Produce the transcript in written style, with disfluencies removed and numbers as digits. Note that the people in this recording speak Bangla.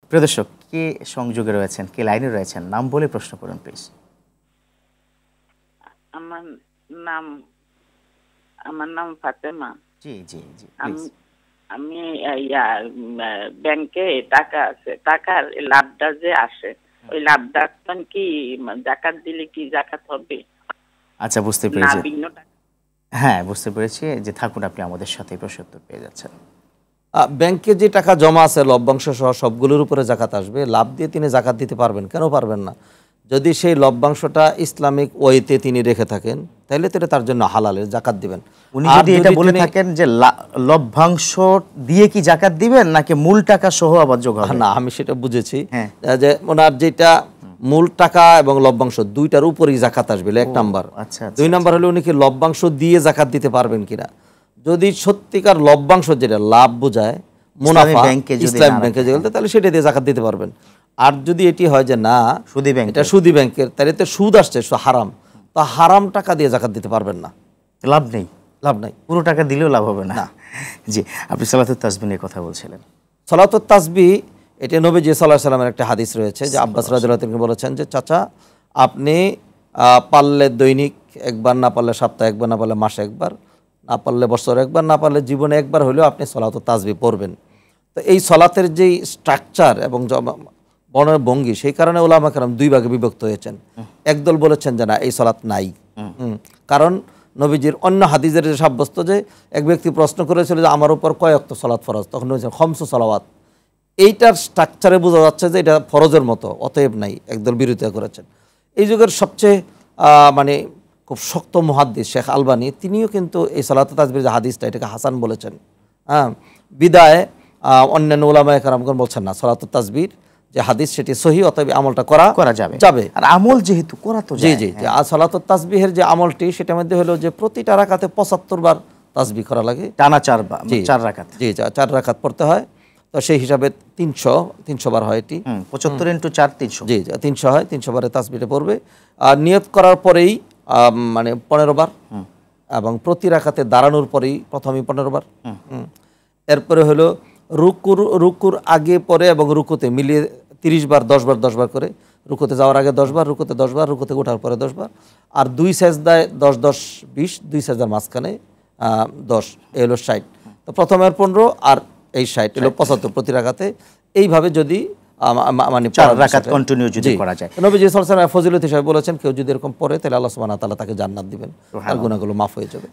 প্রিয় দর্শক, কে সংযোগে রয়েছেন, কে লাইনে রয়েছেন, নাম বলে প্রশ্ন করুন প্লিজ। আমার নাম আমার নাম ফাতেমা। জি জি জি, আমি ব্যাংকে টাকা আছে, টাকার লাভটা যে আসে ওই লাভটা কি জাকাত দিলে কি জাকাত হবে? আচ্ছা, বুঝতে পেরেছি। হ্যাঁ, বুঝতে পেরেছি। যে থাকুন, আপনি আমাদের সাথে প্রশ্ন উত্তর পেয়ে যাচ্ছেন। ব্যাংকে যে টাকা জমা আছে লভ্যাংশ সহ সবগুলোর উপরে জাকাত আসবে। লাভ দিয়ে তিনি জাকাত দিতে পারবেন, কেন পারবেন না? যদি সেই লভ্যাংশটা ইসলামিক ওয়েতে তিনি রেখে থাকেন তাহলে তার জন্য হালালের জাকাত দিবেন। উনি যদি এটা বলে থাকেন যে লভ্যাংশ দিয়ে কি জাকাত দিবেন নাকি মূল টাকা সহ আবার যোগ হবে? না, আমি সেটা বুঝেছি যে ওনার যেটা মূল টাকা এবং লভ্যাংশ দুইটার উপরেই জাকাত আসবে, এক নাম্বার। দুই নাম্বার হলো উনি কি লভ্যাংশ দিয়ে জাকাত দিতে পারবেন কিনা। যদি সত্যিকার লভ্যাংশ যেটা লাভ বোঝায়, মুনাফা, ইসলাম ব্যাংকে যেগুলো, তাহলে সেটা দিয়ে জাকাত দিতে পারবেন। আর যদি এটি হয় যে না সুদী ব্যাংক, এটা সুদী ব্যাংকের, তাহলে তো সুদ আসছে, হারাম, তা হারাম টাকা দিয়ে জাকাত দিতে পারবেন না, লাভ নেই, লাভ নাই, পুরো টাকা দিলেও লাভ হবে না। জি, আপনি সালাতুত তাসবিহ নিয়ে কথা বলছিলেন। সালাতুত তাসবিহ, এটা নবীজি সাল্লাল্লাহু আলাইহি ওয়াসাল্লামের একটা হাদিস রয়েছে যে আব্বাস রাদিয়াল্লাহু আনহু বলেছেন যে চাচা, আপনি পারলে দৈনিক একবার, না পারলে সপ্তাহে একবার, না পারলে মাসে একবার, না পারলে বছরে একবার, না পারলে জীবনে একবার হলেও আপনি সালাতুত তাসবিহ পড়বেন। তো এই সালাতের যেই স্ট্রাকচার এবং বর্ণের ভঙ্গি, সেই কারণে উলামা কেরাম দুই ভাগে বিভক্ত হয়েছেন। একদল বলেছেন যে না, এই সালাত নাই, কারণ নবীজির অন্য হাদিসের সাব্যস্ত যে এক ব্যক্তি প্রশ্ন করেছিল যে আমার উপর কয় ওয়াক্ত সালাত ফরজ, তখন বলেছেন খমসু সালাওয়াত। এইটার স্ট্রাকচারে বোঝা যাচ্ছে যে এটা ফরজের মতো, অতএব নাই। একদল বিরোধিতা করেছেন। এই যুগের সবচেয়ে মানে খুব শক্ত মুহাদ্দিস শেখ আলবানী, তিনিও কিন্তু এই সালাতুত তাসবিহ যে হাদিসটা, এটাকে হাসান বলেছেন। বিদায় অন্যান্য উলামায়ে কেরামগণ বলছেন না, সালাতুত তাসবিহ যে হাদিস সেটি সহিহ, অতএব আমলটা করা যাবে। আর আমল যেহেতু করা তো জি জি, আর সালাতুত তাসবিহের যে আমলটি, সেটার মধ্যে হলো যে প্রতিটা রাকাতে ৭৫ বার তাসবিহ করা লাগে, টানা 4 রাকাত। জি, 4 রাকাত পড়তে হয়। তো সেই হিসাবে 300 বার হয় এটি, 75 × 4 300। জি, 300 হয়, 300 বারে তাসবিহটা পড়বে। আর নিয়ত করার পরেই মানে 15 বার, এবং প্রতি রাকাতে দাঁড়ানোর পরেই প্রথমেই 15 বার। এরপরে হলো রুকুর আগে পরে এবং রুকুতে মিলিয়ে 30 বার, 10 বার 10 বার করে। রুকুতে যাওয়ার আগে 10 বার, রুকুতে 10 বার, রুকুতে ওঠার পরে 10 বার। আর 2 সেজদায় 10 10 20, 2 সেজদার মাঝখানে 10, এই হলো 60। তো প্রথমের 15 আর এই 60 হলো 75 প্রতি রাকাতে। এইভাবে যদি মানে 4 রাকাত কন্টিনিউ যদি করা যায়, নবীজি সাল্লাল্লাহু আলাইহি ওয়াসাল্লাম ফজিলত হিসেবে বলেছেন, কেউ যদি এরকম পড়ে তাহলে আল্লাহ সুবহানাহু ওয়া তাআলা তাকে জান্নাত দিবেন, তার গুনাহগুলো মাফ হয়ে যাবে।